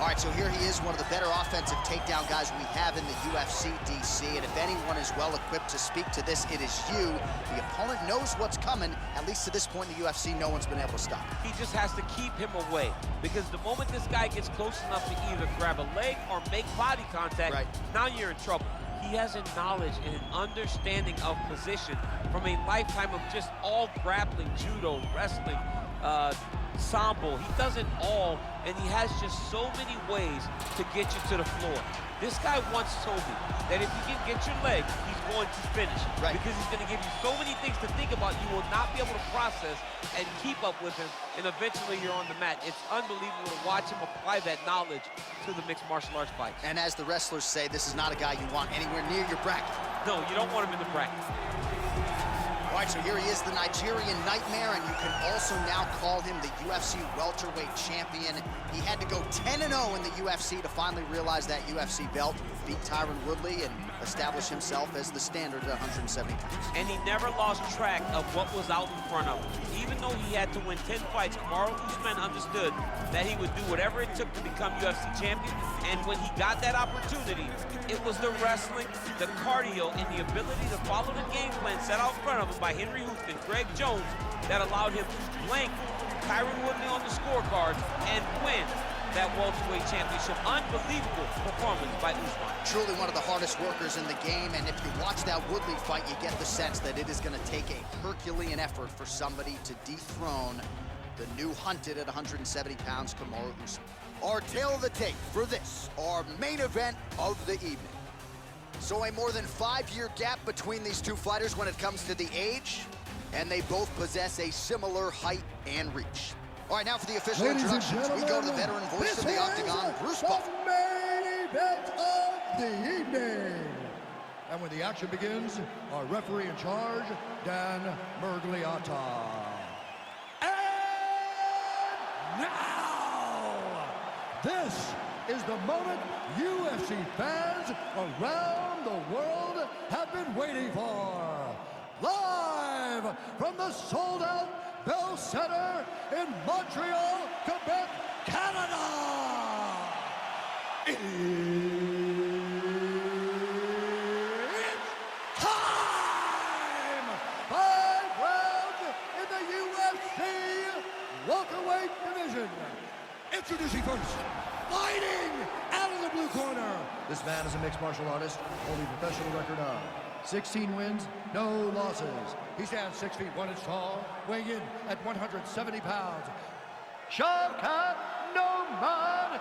All right, so here he is, one of the better offensive takedown guys we have in the UFC, DC. And if anyone is well-equipped to speak to this, it is you. The opponent knows what's coming. At least to this point in the UFC, no one's been able to stop him. He just has to keep him away, because the moment this guy gets close enough to either grab a leg or make body contact, now you're in trouble. He has a knowledge and an understanding of position from a lifetime of just all grappling, judo, wrestling, sambo. He does it all, and he has just so many ways to get you to the floor. This guy once told me that if you can get your leg, he's going to finish. Because he's going to give you so many things to think about, you will not be able to process and keep up with him, and eventually you're on the mat. It's unbelievable to watch him apply that knowledge to the mixed martial arts fights. And as the wrestlers say, this is not a guy you want anywhere near your bracket. No, you don't want him in the bracket. All right, so here he is, the Nigerian Nightmare, and you can also now call him the UFC welterweight champion. He had to go 10-0 in the UFC to finally realize that UFC belt, beat Tyron Woodley, and establish himself as the standard at 170 pounds. And he never lost track of what was out in front of him. Even though he had to win 10 fights, Kamaru Usman understood that he would do whatever it took to become UFC champion. And when he got that opportunity, it was the wrestling, the cardio, and the ability to follow the game plan set out in front of him by Henry Hooft and Greg Jones that allowed him to blank Tyron Woodley on the scorecard and win that welterweight championship. Unbelievable performance by Usman. Truly one of the hardest workers in the game, and if you watch that Woodley fight, you get the sense that it is going to take a Herculean effort for somebody to dethrone the new hunted at 170 pounds, Kamaru Usman. Our tale of the tape for this, our main event of the evening. So a more than 5-year gap between these two fighters when it comes to the age, and they both possess a similar height and reach. All right, now for the official introductions, we go to the veteran voice of the Octagon, Bruce Buffer. The main event of the evening. And when the action begins, our referee in charge, Dan Mergliata. And now, this is the moment UFC fans around the world have been waiting for. Live from the sold-out Bell Center in Montreal, Quebec, Canada. It's time! 5 rounds in the UFC welterweight division. Introducing first, fighting out of the blue corner. This man is a mixed martial artist, holding a professional record of 16 wins, no losses. He stands 6 feet 1 inch tall, weighing in at 170 pounds. Shavkat Rakhmonov.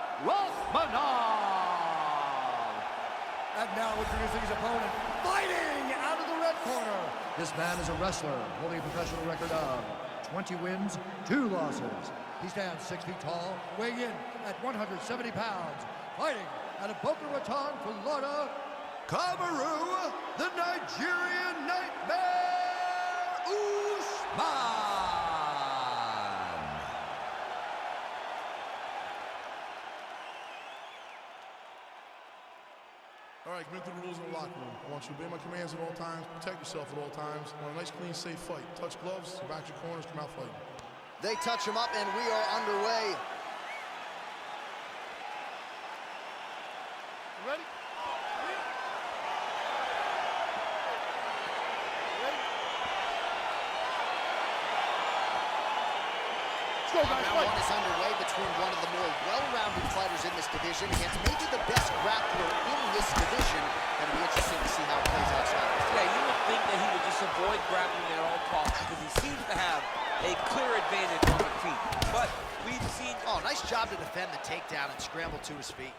And now introducing his opponent, fighting out of the red corner. This man is a wrestler, holding a professional record of 20 wins, 2 losses. He stands 6 feet tall, weighing in at 170 pounds. Fighting out of Boca Raton, Florida, Kamaru, the Nigerian Nightmare, Usman. All right, commit to the rules in the locker room. I want you to obey my commands at all times, protect yourself at all times. I want a nice, clean, safe fight. Touch gloves, back your corners, come out fighting. They touch him up, and we are underway. Ready? Round one is underway between one of the more well-rounded fighters in this division against maybe the best grappler in this division. It'll be interesting to see how it plays outside. Yeah, you would think that he would just avoid grappling at all costs because he seems to have a clear advantage on the feet. But we've seen... Oh, nice job to defend the takedown and scramble to his feet.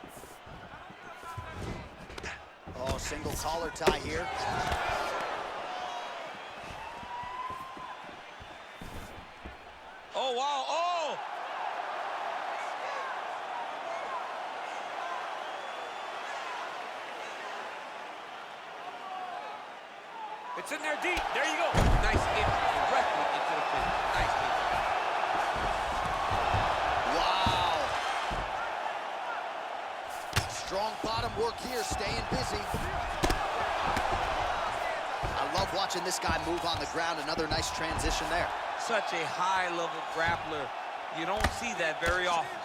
Oh, single collar tie here. Oh, wow, oh! It's in there deep. There you go. Nice hit directly into the pin. Nice hit. Wow. Strong bottom work here, staying busy. I love watching this guy move on the ground. Another nice transition there. Such a high-level grappler. You don't see that very often.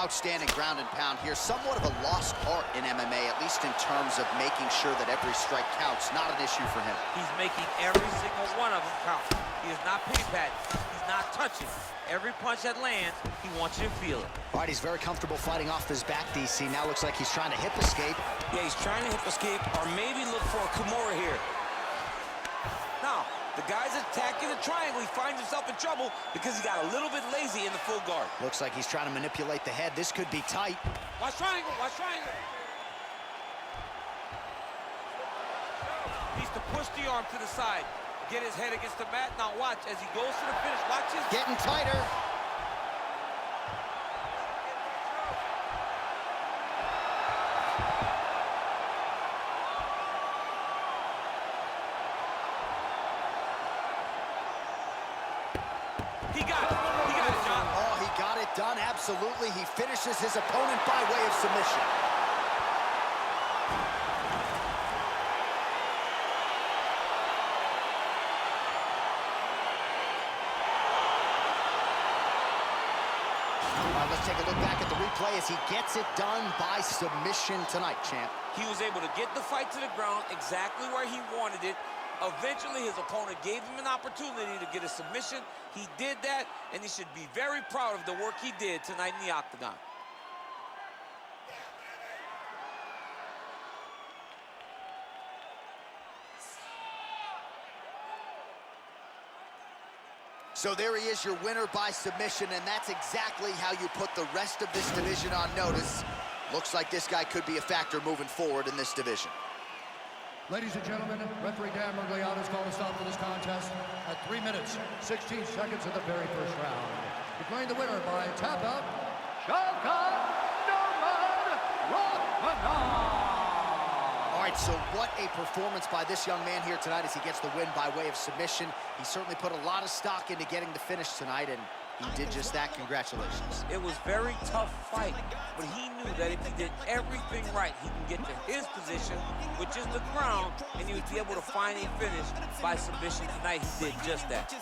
Outstanding ground and pound here. Somewhat of a lost art in MMA, at least in terms of making sure that every strike counts. Not an issue for him. He's making every single one of them count. He is not pity-patting. He's not touching. Every punch that lands, he wants you to feel it. All right, he's very comfortable fighting off his back, DC. Now looks like he's trying to hip escape. Yeah, he's trying to hip escape or maybe look for a Kamaru here. Now, the guy's attacking the triangle. He finds himself in trouble because he got a little bit lazy in the full guard. Looks like he's trying to manipulate the head. This could be tight. Watch triangle, watch triangle. Needs to push the arm to the side. Get his head against the mat. Now watch as he goes to the finish. Watch his... Getting tighter. He got it. He got it, John. Oh, he got it done. Absolutely. He finishes his opponent by way of submission. Let's take a look back at the replay as he gets it done by submission tonight, champ. He was able to get the fight to the ground exactly where he wanted it. Eventually, his opponent gave him an opportunity to get a submission. He did that, and he should be very proud of the work he did tonight in the octagon. So there he is, your winner by submission, and that's exactly how you put the rest of this division on notice. Looks like this guy could be a factor moving forward in this division. Ladies and gentlemen, referee Dan Mergliano has called a stop to this contest at 3 minutes, 16 seconds of the very first round. Declaring the winner by tap out, Shavkat Rakhmonov. All right, so what a performance by this young man here tonight as he gets the win by way of submission. He certainly put a lot of stock into getting the finish tonight, and he did just that. Congratulations. It was a very tough fight, but he knew that if he did everything right, he can get to his position, which is the ground, and he would be able to find a finish by submission tonight. He did just that.